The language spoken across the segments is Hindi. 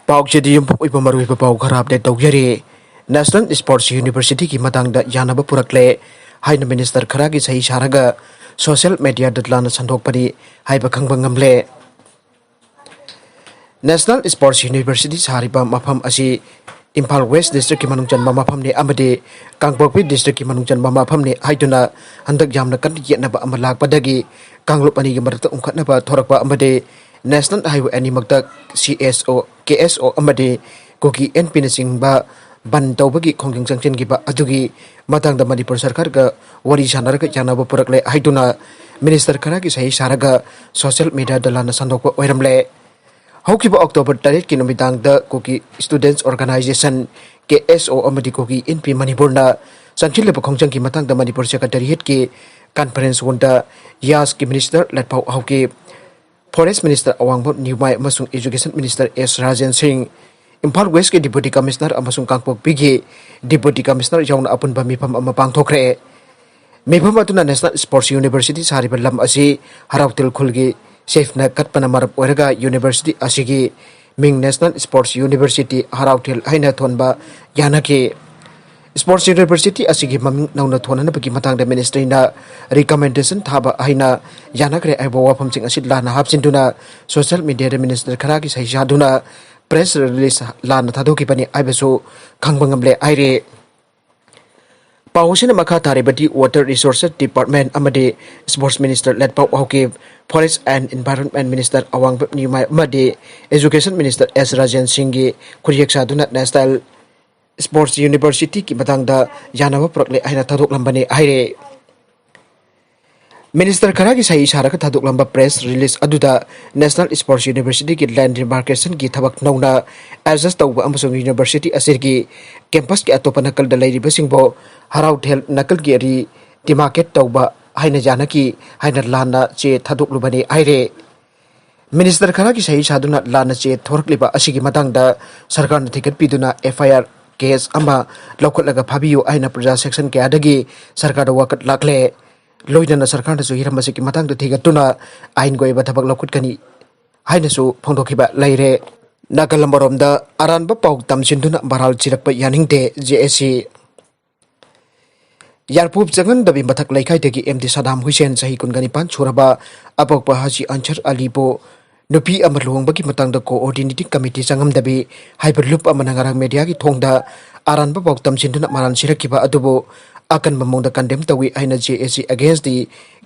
पाउचेदी युम्फुक ओइबा मरुइबा पाउ खरा अपडेट तौजरी नेशनल स्पोर्ट्स यूनिवर्सिटी की मतंगदा यानबा पुरकले हाइन मिनिस्टर खरा की सही सारगा सोशल मीडिया दलाना संदोकपनी हाइबा खंगबा ngamle नेशनल स्पोर्ट्स यूनिवर्सिटी सारिबा मफम असि इम्फाल वेस्ट डिस्ट्रिक्ट की मनुंगचन मफम ने अमदे कांगपोकपी डिस्ट्रिक्ट की मनुंगचन मफम ने हाइदुना हंदक यामना कन येनबा अमा लाकपदगी कांगलुप अनि की मरत उमखनबा थोरकपा अमदे नेशनल हाईवे एनिमक्ता CSO KSO अमदे कोकी NP नसिंगबा बन तौबगी खोंगिंग संगचनगिबा अदुगी मतंगदा मणिपुर सरकार का वरी सानरगा यानबा पुरकले हाइदुना मिनिस्टर खरा की सही सारगा सोशल मीडिया दलाना संदोकपा ओइरमले हौकिबा अक्टोबर 3 की नुमिदांगदा कोकी स्टूडेंट्स ऑर्गेनाइजेशन KSO अमदी कोकी NP मणिपुरना संचिलबा खोंगचंग की मतंगदा मणिपुर सेक्रेटरीट की कॉन्फ्रेंस वंदा यास की minister Letpao Haokip forest minister Awangbou Newmai अमसुंग education minister S Rajen Singh Imphal west के डिप्यूटी कमिश्नर अमसुंग कांगपोकपी की डिप्यूटी कमिश्नर याउना अपुनबा मिफम अमा पांगथोखरे मिफम अतुना नेशनल स्पोर्ट्स यूनिवर्सिटी सारिबा लम असि हराउतिल खुलगी सेफना कटपना मरप ओरगा यूनिवर्सिटी असिगी मिंग नेशनल स्पोर्ट्स यूनिवर्सिटी हराउतिल हाइना थोनबा यानके स्पोर्ट्स यूनिवर्सिटी असिगी ममिंग नौना थोननबगी मतंगदा मिनिस्ट्रीना रिकमेंडेशन थाबा हाइना यानकरे आइबो वाफमसिंग असि लाना हापसिनदुना सोशल मीडिया मिनिस्टर खरा की सहिजादुना प्रेस रिलीज लाना थादोकिबनी आइबसु खंगबंगमले आइरे पाउसिन मखा तारिबदी वाटर रिसोर्सेस डिपार्टमेंट अमदे sports minister Letpao Haokip forest and environment minister Awang Newmai अमदे education minister S Rajen Singh की खुरियक्सादुना नेशनल स्पोर्ट्स यूनिवर्सिटी की मतंगदा यानबा पुरकले आइना थादोकलंबने आइरे मिनिस्टर खरा की सही सारक थादोकलंबा प्रेस रिलीज अदुदा नेशनल स्पोर्ट्स यूनिवर्सिटी की लैंड डिमार्केशन की थबक नौना एडजस्ट तौबा अमसुंग यूनिवर्सिटी असिरगी कैंपस के अतोपा नकल दलाइरिबसिंगबो हराउथेल नकल की री डिमार्केट तौबा हाइना जानकी हाइना लाना चे थादोकलुबने आइरे मिनिस्टर खरा की सही सादुना लाना चे थोरकलिबा असिगी मतंगदा सरकार न थिकट पिदुना FIR केस अमा लौखटलगा फाबियो आइना प्रजा सेक्शन के आदगी सरकार वाकट लाखले लोइना सरकार न हिरमसे की मतंग थिगतुना आइन गोइबा थबक लौखटकनी हाइनसु फोंदोखिबा लैरे नागलमबरोमदा अरानबा पाउ तमसिनदुना बराल चिरकपा यानिंगते JSC यारपुब जंगन दबी मथक लैखाइदगी MD सदाम हुसैन सही कुनगनिपान छोरबा अपोकपा हाजी अंचर अलीबो नुपी अमा लुहंबगी मतंगदा कोऑर्डिनेटिंग कमिटी संगम दबी हाइपरलूप अमा नगारंग मीडिया की थोंगदा अरानबा पाउ तमसिनदुना मरान सिरकिबा अदुबो अकन बमोंदा कंडेम तवी आइना JSC against the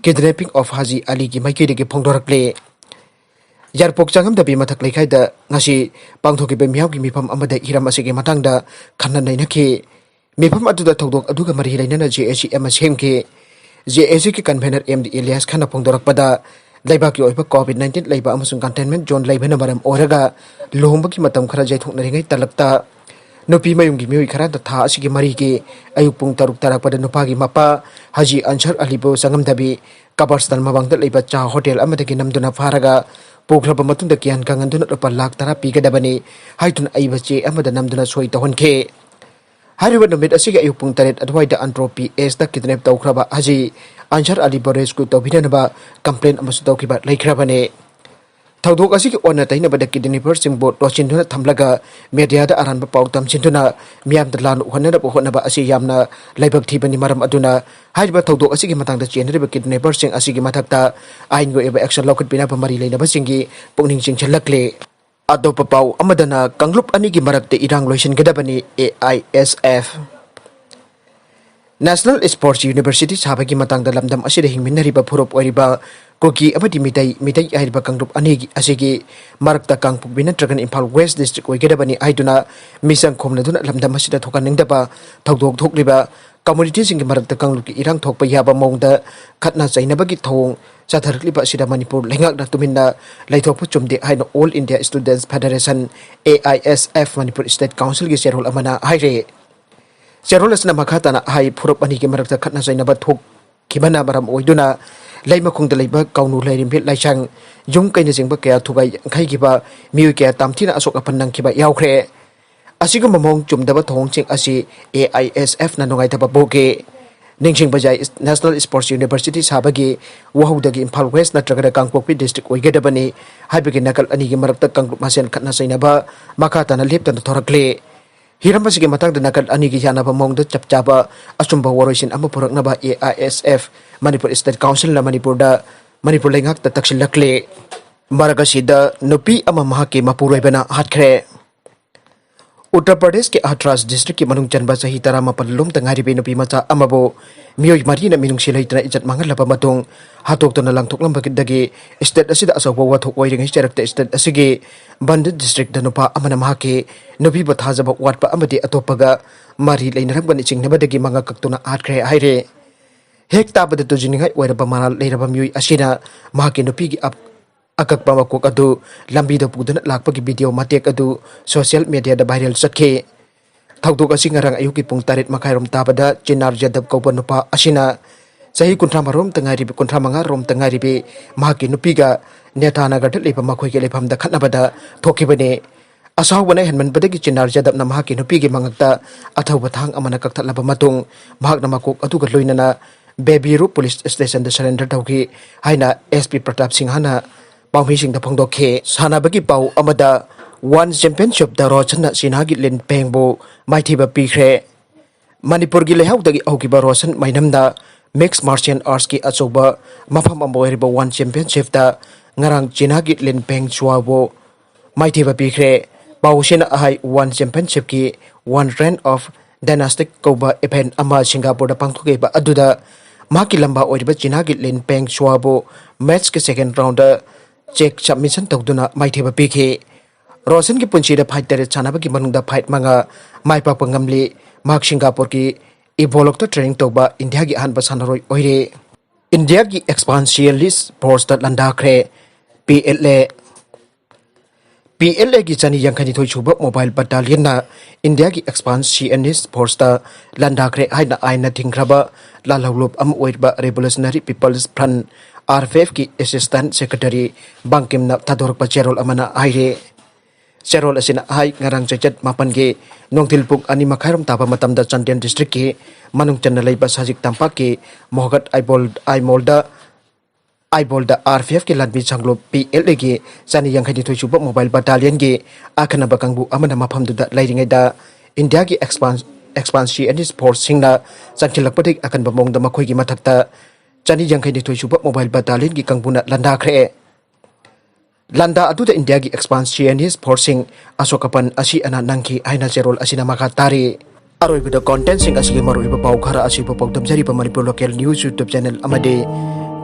kidnapping of Haji Ali की माइकेदगी फोंदोरकले यारपोक चंगम दबी मथक लेखाइदा ngasi पांगथोकिबे मियावगी मिफम अमदा हिरम असिगे मतंगदा खन्ना नैनखि मिफम अदुदा थौदोक अदुगा मरि लैनना JSC एम सेमके JSC की कन्वेनर MD इलियास खाना फोंदोरकपदा लैबाकी ओइबा COVID-19 लैबा अमसुंग कंटेनमेंट जोन लैबना मरम ओरगा लोहंबकी मतम खरा जैथोकनरिङै तलबता नुपी मयुंगी मियोई खरा था असिगी मरी के अयुक पुंग तरुक तरकपदा नुपागी मपा हाजी अंसर अलीबो संगमदबी कबरस्थल मबांगदा लैबा चा होटल अमदगी नमदुना फारगा पोखलबा मतुंदा कियान कांगंदुना रुपा लाख 10 पीगदबनी हाइतुन अइबचे अमदा नमदुना सोई तहनखे हारिबा नुमित असिगी अयुक पुंग 3 अदवाइदा एंट्रोपी एस दा किडनैप तौखरबा हाजी अंसर अलीबो रेस्क्यू तौबिनबा कंप्लेन अमसु तौखिबा लैखरबने थौदोक असिगी ओना तैनबदा किडनैपर सिंबो टोचिनदुना थमलगा मीडियादा अरानबा पाउ तमसिनदुना मियामदा लान होननबा होनबा असि यामना लाइबक थीबनी मरम अदुना हाइबा थौदोक असिगी मतंगदा चेनरिबा किडनैपर सिंग असिगी मथक्ता आइन गो एबा एक्शन लौखटबिनाबा मरि लैनबा सिंगी पुकनिंग चिंगछलकले अदोपा पाउ अमदना कंगलुप अनिगी मरक्ते इरांग लोइसनगदबनी AISF नेशनल स्पोर्ट्स यूनिवर्सिटी साबगी मतंगदा लमदम असिदा हिंगमिनरिबा फुरुप ओरिबा कोकी अमदी मिtai आइरबा कंगरुप अनेगी असिगी मरक्ता कांगपुबी नत्रगन इम्फाल वेस्ट डिस्ट्रिक्ट ओइगदबनी आइदुना मिसंग खोमनदुना लमदम असिदा थोकानिंगदबा थौदोक थोकलिबा कम्युनिटी सिंगी मरक्ता कंगलुप की इरांग थोकपा याबा मौंगदा खतना चाइनबगी थौंग चाथरकलिबा असिदा मणिपुर लेंगाकना तुमिन्ना लैथोकपु चुमदे हाइना all India students federation AISF Manipur state council की शेरोल अमना हाइरे शेरोल असना मखाताना हाइ फुरुप अनिगी मरक्ता खतना चाइनबा थोक खिबना मरम ओइदुना लैमखुंगदा लैबा काउनु लैरिमबे लाइसांग जुम कैना जिंगबा कया थुगाई खैगिबा मिउ कया तामथिना असोक अपन नंगखिबा यावख्रे असिगुम ममोंग चुमदबा थोंगचिंग असि AISF ना नुगाइथबा बोगे Ningsing Bajai National Sports University Sabagi, Wahudagi Impal West Natraga Kangpopi District Oigadabani, Hibiki Nakal Anigi Marakta Kangkup Masen Katnasainaba, Makata na Lipton Torakle. Hirambasigi matang na nakal anigi yana pamong da chapchaba asumba woroisin ama purak na ba AISF Manipur State Council na Manipur lengak ta taksilakle. Maragasida nupi ama mahaki mapuroy bana hatkre. Uttar Pradesh ke Hathras district ki manung chanba sahi tarama padlum tangari be nupi macha amabo miyoy mari na minung silay tana ijat mangal lapa matong hatok to na lang thoklam bakidagi state asida asaw wa thok oiring histerakta state asige Bandit district da nupa amana mahaki nupi bathajaba watpa amadi atopaga mari leinarang bani chingnabadagi manga kaktuna hatkre haire hek tabada to jiningai oiraba manal leiraba miyoy asina mahaki nupi gi akakpa makok adu lambi da pudana lakpagi video matek adu social media da viral sakhe thawdok asi ngarang ayuki pung tarit makhairom tabada chinar jadab kauba nupa asina sahi kuntramarom tangari bi kuntramanga rom tangari bi mahaki nupiga netana gadal lepa makhoi ke lepam da khatnabada thokibane asaw bane henman badagi chinar jadab na mahaki nupigi mangakta athaw bathang amana kakthalaba matung mahak na makok adu ga loinana Bebiru police station da surrender tawki haina SP Pratap Singh hana Panghising da phangdokhe sanabagi pau amada one championship da rochana sinagi len pengbo maithiba pikre Manipur gi lehau dagi aukiba rosan mainamda mixed martial arts ki achoba mafam amboiriba one championship da ngarang sinagi len peng chuabo maithiba pikre pausina ahai one championship ki one round of dynastic koba event ama Singapore da pangthuke ba aduda maki lamba oiriba sinagi len peng chuabo match ke second round da check submission tawduna maitheba pikhe Rosen ki punchi da fight tare chanaba ki manungda fight manga maipa pangamli mak Singapore ki evolve to training toba India gi han basanaroi oire India gi expansionist force ta landakre PLA ki chani yangkhani thoi chuba mobile battalion na India ki expansionist force ta landakre haina aina thingraba lalawlop am oirba Revolutionary People's Front RFF ki assistant secretary Bangkim na tador pa Cherol amana aire Cherol asina hai ngarang chachat mapan ge nongtilpuk ani makhairam tapa matamda Chandian district ki manung channa leiba sajik tampak ki Mohagat Aimolda RFF ki ladmi changlo PLA ki chani yangkhani thoi chuba mobile battalion ge akhana bakangbu amana mafam duda lairingai da India ki expansionist force singna changkhilakpadik akan bamong da makhoi gi mathakta Chani Yangkai ni Thoi Chuba mobile battalion ki kangbuna landa khre landa adu da India ki expansionist forcing asokapan asi ana nangki aina Cherol asina makha tari aroi bida content sing asi maroi ba pau khara asi ba pawdam jari ba Manipur local news YouTube channel amade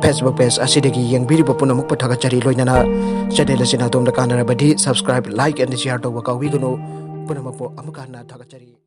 Facebook page asidagi yangbiri ba punamuk pathaga chari loinana channel asina dom da kanara badi subscribe like and share to wa kawi gono punamuk po amukana thaga chari